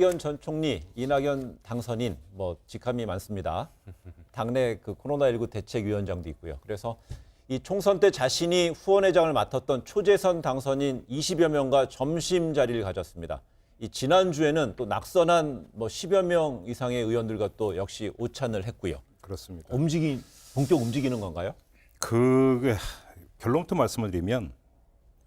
이낙연 전 총리, 이낙연 당선인 뭐 직함이 많습니다. 당내 그 코로나19 대책위원장도 있고요. 그래서 이 총선 때 자신이 후원회장을 맡았던 초재선 당선인 20여 명과 점심 자리를 가졌습니다. 이 지난주에는 또 낙선한 뭐 10여 명 이상의 의원들과 또 역시 오찬을 했고요. 그렇습니다. 본격 움직이는 건가요? 그 결론부터 말씀을 드리면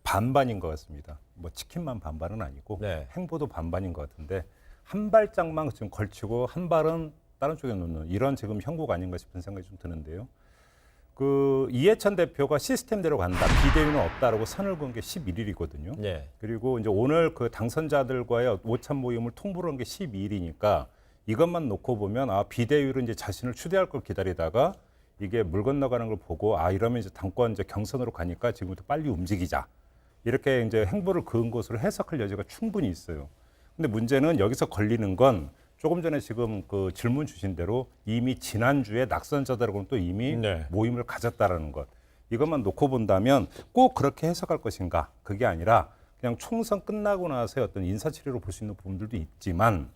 반반인 것 같습니다. 뭐 치킨만 반반은 아니고 네. 행보도 반반인 것 같은데 한 발짝만 지금 걸치고 한 발은 다른 쪽에 놓는 이런 지금 형국 아닌가 싶은 생각이 좀 드는데요. 그 이해찬 대표가 시스템대로 간다, 비대위는 없다라고 선을 그은 게 11일이거든요. 네. 그리고 이제 오늘 그 당선자들과의 오찬 모임을 통보를 한 게 12일이니까 이것만 놓고 보면 비대위로 이제 자신을 추대할 걸 기다리다가 이게 물 건너가는 걸 보고 이러면 이제 당권 이제 경선으로 가니까 지금부터 빨리 움직이자. 이렇게 이제 행보를 그은 것으로 해석할 여지가 충분히 있어요. 근데 문제는 여기서 걸리는 건 조금 전에 지금 그 질문 주신 대로 이미 지난주에 낙선자들하고는 또 이미 네. 모임을 가졌다라는 것. 이것만 놓고 본다면 꼭 그렇게 해석할 것인가? 그게 아니라 그냥 총선 끝나고 나서의 어떤 인사치레로 볼 수 있는 부분들도 있지만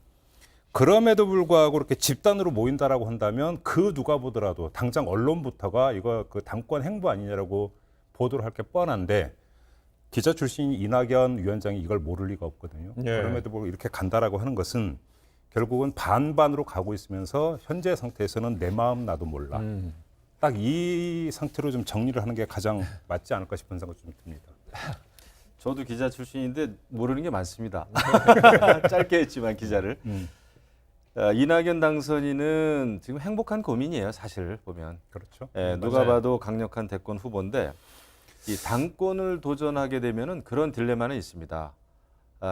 그럼에도 불구하고 이렇게 집단으로 모인다라고 한다면 그 누가 보더라도 당장 언론부터가 이거 그 당권 행보 아니냐라고 보도를 할 게 뻔한데 기자 출신 이낙연 위원장이 이걸 모를 리가 없거든요. 네. 그럼에도 불구하고 이렇게 간다라고 하는 것은 결국은 반반으로 가고 있으면서 현재 상태에서는 내 마음 나도 몰라. 딱 이 상태로 좀 정리를 하는 게 가장 맞지 않을까 싶은 생각이 좀 듭니다. 저도 기자 출신인데 모르는 게 많습니다. 짧게 했지만 기자를. 이낙연 당선인은 지금 행복한 고민이에요. 사실 보면. 그렇죠. 누가 봐도 강력한 대권 후보인데 이 당권을 도전하게 되면은 그런 딜레마는 있습니다.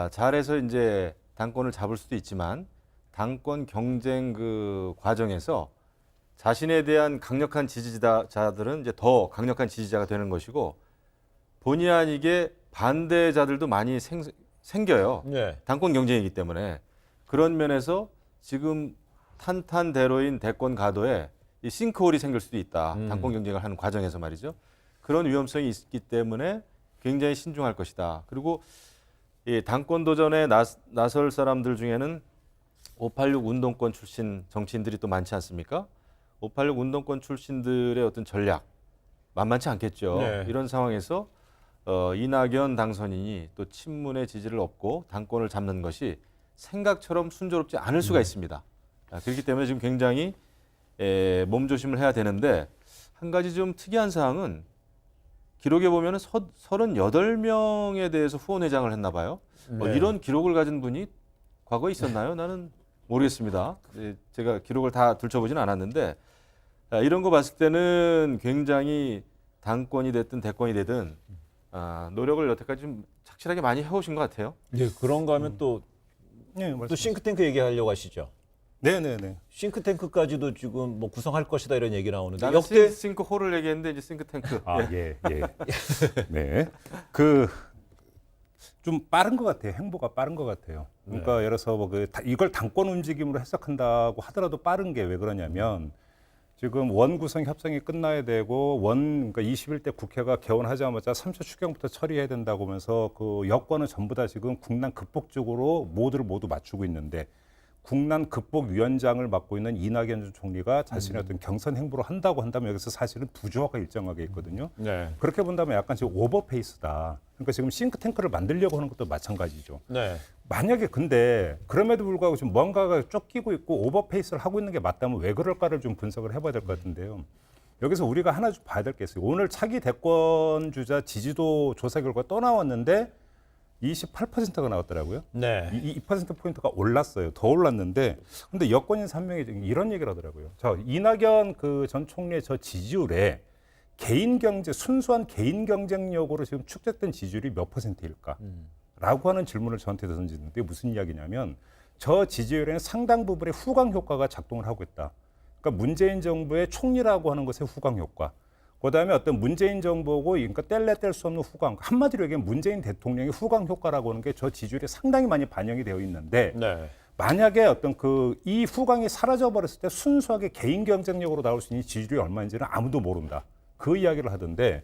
잘해서 이제 당권을 잡을 수도 있지만 당권 경쟁 그 과정에서 자신에 대한 강력한 지지자들은 이제 더 강력한 지지자가 되는 것이고 본의 아니게 반대자들도 많이 생겨요. 네. 당권 경쟁이기 때문에 그런 면에서 지금 탄탄대로인 대권 가도에 이 싱크홀이 생길 수도 있다. 당권 경쟁을 하는 과정에서 말이죠. 그런 위험성이 있기 때문에 굉장히 신중할 것이다. 그리고 이 당권 도전에 나설 사람들 중에는 586 운동권 출신 정치인들이 또 많지 않습니까? 586 운동권 출신들의 어떤 전략 만만치 않겠죠. 네. 이런 상황에서 이낙연 당선인이 또 친문의 지지를 얻고 당권을 잡는 것이 생각처럼 순조롭지 않을 수가 있습니다. 그렇기 때문에 지금 굉장히 몸조심을 해야 되는데 한 가지 좀 특이한 사항은 기록에 보면 38명에 대해서 후원회장을 했나 봐요. 네. 이런 기록을 가진 분이 과거에 있었나요? 나는 모르겠습니다. 제가 기록을 다 들춰보지는 않았는데 이런 거 봤을 때는 굉장히 당권이 됐든 대권이 되든 노력을 여태까지 좀 착실하게 많이 해오신 것 같아요. 네, 그런가 하면 또 싱크탱크 얘기하려고 하시죠. 네네네. 싱크탱크까지도 지금 뭐 구성할 것이다 이런 얘기 나오는데 나는 역대 싱크홀을 얘기했는데 이제 싱크탱크. 예. 네. 좀 빠른 것 같아요. 행보가 빠른 것 같아요. 그러니까 예를 들어서 뭐 이걸 당권 움직임으로 해석한다고 하더라도 빠른 게 왜 그러냐면 지금 원 구성 협상이 끝나야 되고 그러니까 21대 국회가 개원하자마자 3차 추경부터 처리해야 된다고 하면서 그 여권은 전부 다 지금 국난 극복 쪽으로 모두 맞추고 있는데 국난 극복 위원장을 맡고 있는 이낙연 전 총리가 자신의 어떤 경선 행보를 한다고 한다면 여기서 사실은 부조화가 일정하게 있거든요. 네. 그렇게 본다면 약간 지금 오버페이스다. 그러니까 지금 싱크탱크를 만들려고 하는 것도 마찬가지죠. 네. 만약에 근데 그럼에도 불구하고 지금 뭔가가 쫓기고 있고 오버페이스를 하고 있는 게 맞다면 왜 그럴까를 좀 분석을 해봐야 될 것 같은데요. 여기서 우리가 하나 좀 봐야 될 게 있어요. 오늘 차기 대권 주자 지지도 조사 결과 또 나왔는데 28%가 나왔더라고요. 네. 2%포인트가 올랐어요. 더 올랐는데, 근데 여권인 3명이 이런 얘기를 하더라고요. 이낙연 그 전 총리의 저 지지율에 순수한 개인 경쟁력으로 지금 축적된 지지율이 몇 %일까? 라고 하는 질문을 저한테 던지는데 무슨 이야기냐면 저 지지율에는 상당 부분의 후광 효과가 작동을 하고 있다. 그러니까 문재인 정부의 총리라고 하는 것의 후광 효과. 그다음에 어떤 문재인 정부고 그러니까 뗄래 뗄 수 없는 후광. 한마디로 얘기하면 문재인 대통령의 후광 효과라고 하는 게 저 지지율에 상당히 많이 반영이 되어 있는데 네. 만약에 어떤 이 후광이 사라져 버렸을 때 순수하게 개인 경쟁력으로 나올 수 있는 지지율이 얼마인지는 아무도 모른다. 그 이야기를 하던데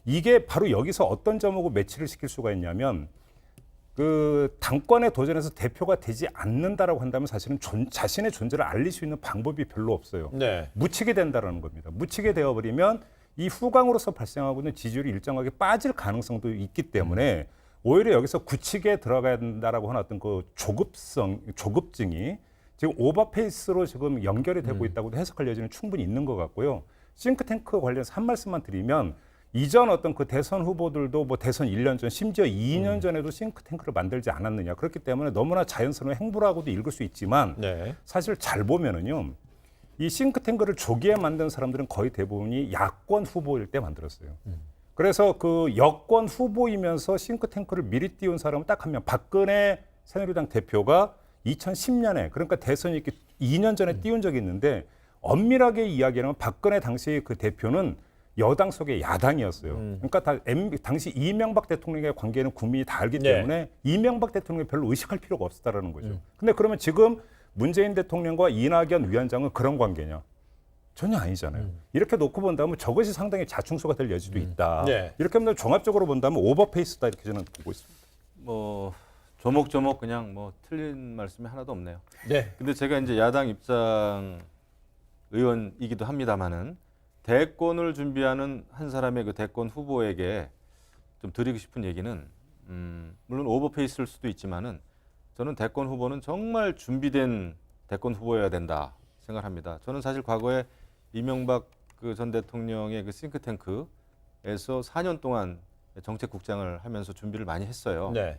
이게 바로 여기서 어떤 점하고 매치를 시킬 수가 있냐면 그 당권에 도전해서 대표가 되지 않는다라고 한다면 사실은 자신의 존재를 알릴 수 있는 방법이 별로 없어요. 네. 묻히게 된다라는 겁니다. 묻히게 되어버리면 이 후광으로서 발생하고 있는 지지율이 일정하게 빠질 가능성도 있기 때문에 오히려 여기서 굳히게 들어가야 된다라고 하는 어떤 그 조급증이 지금 오버페이스로 지금 연결이 되고 있다고도 해석할 여지는 충분히 있는 것 같고요. 싱크탱크 관련해서 한 말씀만 드리면 이전 어떤 그 대선 후보들도 뭐 대선 1년 전 심지어 2년 전에도 싱크탱크를 만들지 않았느냐. 그렇기 때문에 너무나 자연스러운 행보라고도 읽을 수 있지만 네. 사실 잘 보면은요. 이 싱크탱크를 조기에 만든 사람들은 거의 대부분이 야권 후보일 때 만들었어요. 그래서 그 여권 후보이면서 싱크탱크를 미리 띄운 사람은 딱 한 명, 박근혜 새누리당 대표가 2010년에 그러니까 대선이 2년 전에 띄운 적이 있는데 엄밀하게 이야기하면 박근혜 당시 그 대표는 여당 속의 야당이었어요. 그러니까 당시 이명박 대통령의 관계는 국민이 다 알기 때문에 이명박 대통령이 별로 의식할 필요가 없었다라는 거죠. 근데 그러면 지금 문재인 대통령과 이낙연 위원장은 그런 관계냐? 전혀 아니잖아요. 이렇게 놓고 본다면 저것이 상당히 자충수가 될 여지도 있다. 네. 이렇게 하면 종합적으로 본다면 오버페이스다 이렇게 저는 보고 있습니다. 뭐 조목조목 그냥 뭐 틀린 말씀이 하나도 없네요. 네. 근데 제가 이제 야당 입장 의원이기도 합니다만은 대권을 준비하는 한 사람의 그 대권 후보에게 좀 드리고 싶은 얘기는 물론 오버페이스일 수도 있지만은 저는 대권 후보는 정말 준비된 대권 후보여야 된다 생각합니다. 저는 사실 과거에 이명박 그 전 대통령의 그 싱크탱크에서 4년 동안 정책국장을 하면서 준비를 많이 했어요. 네.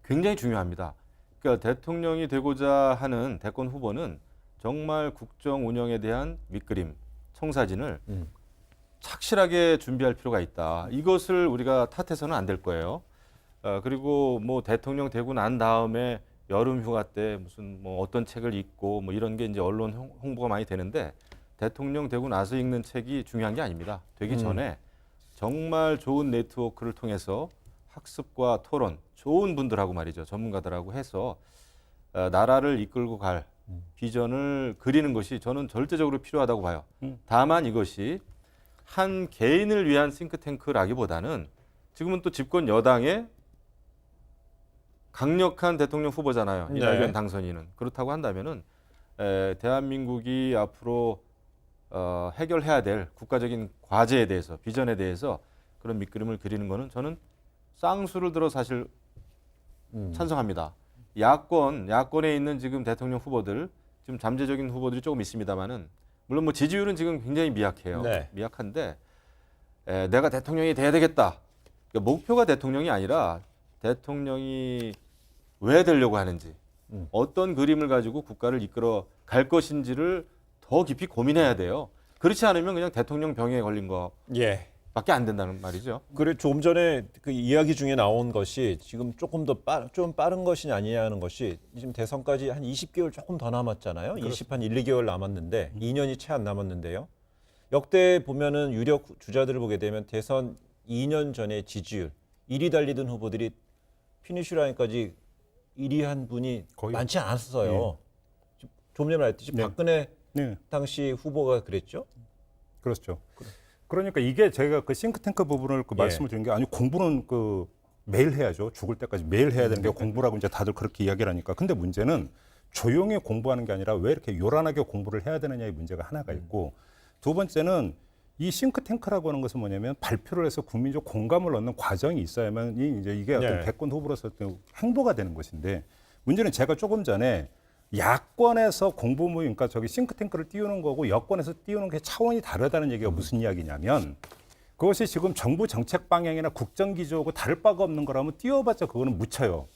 굉장히 중요합니다. 그러니까 대통령이 되고자 하는 대권 후보는 정말 국정 운영에 대한 밑그림, 청사진을 착실하게 준비할 필요가 있다. 이것을 우리가 탓해서는 안 될 거예요. 그리고 뭐 대통령 되고 난 다음에 여름 휴가 때 무슨 뭐 어떤 책을 읽고 뭐 이런 게 이제 언론 홍보가 많이 되는데 대통령 되고 나서 읽는 책이 중요한 게 아닙니다. 되기 전에 정말 좋은 네트워크를 통해서 학습과 토론, 좋은 분들하고 말이죠. 전문가들하고 해서 나라를 이끌고 갈 비전을 그리는 것이 저는 절대적으로 필요하다고 봐요. 다만 이것이 한 개인을 위한 싱크탱크라기보다는 지금은 또 집권 여당의 강력한 대통령 후보잖아요. 네. 이낙연 당선인은. 그렇다고 한다면은 대한민국이 앞으로 해결해야 될 국가적인 과제에 대해서, 비전에 대해서 그런 밑그림을 그리는 거는 저는 쌍수를 들어 사실 찬성합니다. 야권에 있는 지금 대통령 후보들, 지금 잠재적인 후보들이 조금 있습니다만은 물론 뭐 지지율은 지금 굉장히 미약해요. 네. 미약한데 내가 대통령이 돼야 되겠다. 그러니까 목표가 대통령이 아니라 대통령이 왜 되려고 하는지, 어떤 그림을 가지고 국가를 이끌어 갈 것인지를 더 깊이 고민해야 돼요. 그렇지 않으면 그냥 대통령 병에 걸린 거 예. 밖에 안 된다는 말이죠. 그래 조금 전에 그 이야기 중에 나온 것이 지금 조금 더 좀 빠른 것이 아니냐는 것이 지금 대선까지 한 20개월 조금 더 남았잖아요. 20한 1, 2개월 남았는데 2년이 채 안 남았는데요. 역대 보면은 유력 주자들을 보게 되면 대선 2년 전에 지지율 1위 달리던 후보들이 피니시 라인까지 1위 한 분이 거의 많지 않았어요. 좀 전에 말했듯이 박근혜 네. 당시 후보가 그랬죠. 그렇죠. 그러니까 이게 제가 그 싱크탱크 부분을 그 말씀을 드린 게 아니 공부는 그 매일 해야죠. 죽을 때까지 매일 해야 되는 게 공부라고 이제 다들 그렇게 이야기를 하니까. 근데 문제는 조용히 공부하는 게 아니라 왜 이렇게 요란하게 공부를 해야 되느냐의 문제가 하나가 있고 두 번째는 이 싱크탱크라고 하는 것은 뭐냐면 발표를 해서 국민적 공감을 얻는 과정이 있어야만 이제 이게 어떤 네. 대권 후보로서 어떤 행보가 되는 것인데 문제는 제가 조금 전에 야권에서 공부 모임, 그러니까 저기 싱크탱크를 띄우는 거고 여권에서 띄우는 게 차원이 다르다는 얘기가 무슨 이야기냐면 그것이 지금 정부 정책 방향이나 국정 기조하고 다를 바가 없는 거라면 띄워봤자 그거는 묻혀요.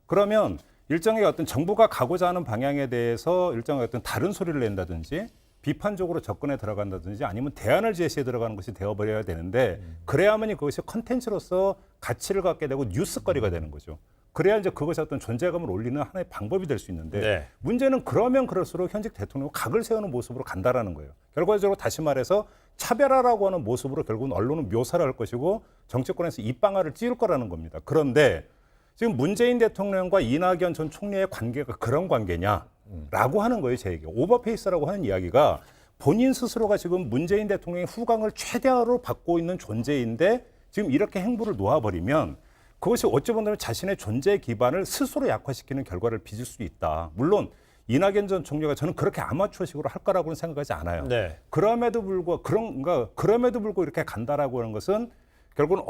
그러면 일정의 어떤 정부가 가고자 하는 방향에 대해서 일정의 어떤 다른 소리를 낸다든지 비판적으로 접근해 들어간다든지 아니면 대안을 제시해 들어가는 것이 되어버려야 되는데 그래야만이 그것이 컨텐츠로서 가치를 갖게 되고 뉴스거리가 되는 거죠. 그래야 이제 그것이 어떤 존재감을 올리는 하나의 방법이 될 수 있는데 네. 문제는 그러면 그럴수록 현직 대통령은 각을 세우는 모습으로 간다라는 거예요. 결과적으로 다시 말해서 차별화라고 하는 모습으로 결국은 언론은 묘사를 할 것이고 정치권에서 입방아를 찌를 거라는 겁니다. 그런데 지금 문재인 대통령과 이낙연 전 총리의 관계가 그런 관계냐라고 하는 거예요. 제 얘기. 오버페이스라고 하는 이야기가 본인 스스로가 지금 문재인 대통령의 후광을 최대화로 받고 있는 존재인데 지금 이렇게 행보를 놓아버리면 그것이 어찌 보면 자신의 존재 기반을 스스로 약화시키는 결과를 빚을 수 있다. 물론 이낙연 전 총리가 저는 그렇게 아마추어식으로 할 거라고는 생각하지 않아요. 네. 그럼에도 불구하고 이렇게 간다라고 하는 것은 결국은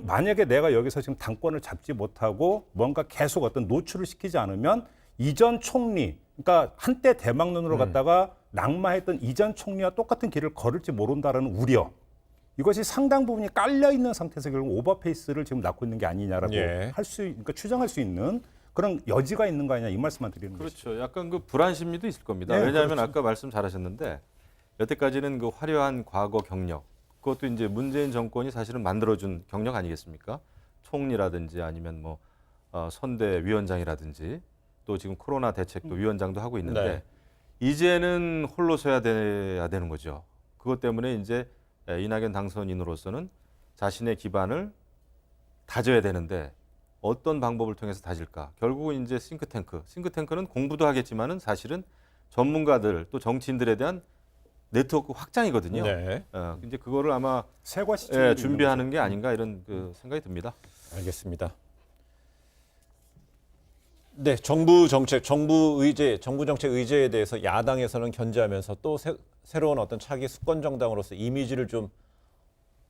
만약에 내가 여기서 지금 당권을 잡지 못하고 뭔가 계속 어떤 노출을 시키지 않으면 이전 총리, 그러니까 한때 대망론으로 갔다가 낙마했던 이전 총리와 똑같은 길을 걸을지 모른다라는 우려. 이것이 상당 부분이 깔려 있는 상태에서 결국 오버페이스를 지금 낳고 있는 게 아니냐라고 예. 그러니까 추정할 수 있는 그런 여지가 있는 거 아니냐 이 말씀만 드리는 거죠. 그렇죠. 약간 그 불안 심리도 있을 겁니다. 네, 왜냐하면 그렇죠. 아까 말씀 잘하셨는데 여태까지는 그 화려한 과거 경력, 그것도 이제 문재인 정권이 사실은 만들어준 경력 아니겠습니까? 총리라든지 아니면 뭐 선대 위원장이라든지 또 지금 코로나 대책도 위원장도 하고 있는데 네. 이제는 홀로 서야 돼야 되는 거죠. 그것 때문에 이제 이낙연 당선인으로서는 자신의 기반을 다져야 되는데 어떤 방법을 통해서 다질까? 결국은 이제 싱크탱크는 공부도 하겠지만은 사실은 전문가들 또 정치인들에 대한 네트워크 확장이거든요. 네. 이제 그거를 아마 세과 시점 준비하는 게 아닌가 이런 그 생각이 듭니다. 알겠습니다. 네, 정부 정책 의제에 대해서 야당에서는 견제하면서 또 새로운 어떤 차기 수권 정당으로서 이미지를 좀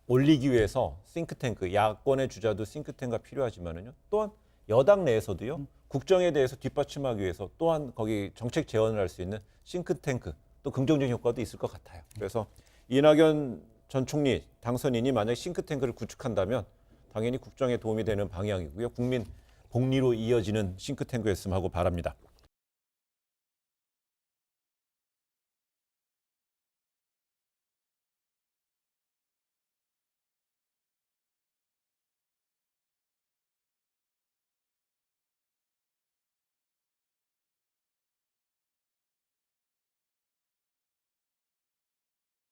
올리기 위해서 싱크탱크, 야권의 주자도 싱크탱크가 필요하지만은요. 또한 여당 내에서도요. 국정에 대해서 뒷받침하기 위해서 또한 거기 정책 제언을 할 수 있는 싱크탱크, 또 긍정적인 효과도 있을 것 같아요. 그래서 이낙연 전 총리 당선인이 만약 싱크탱크를 구축한다면 당연히 국정에 도움이 되는 방향이고요. 국민 복리로 이어지는 싱크탱크였으면 하고 바랍니다.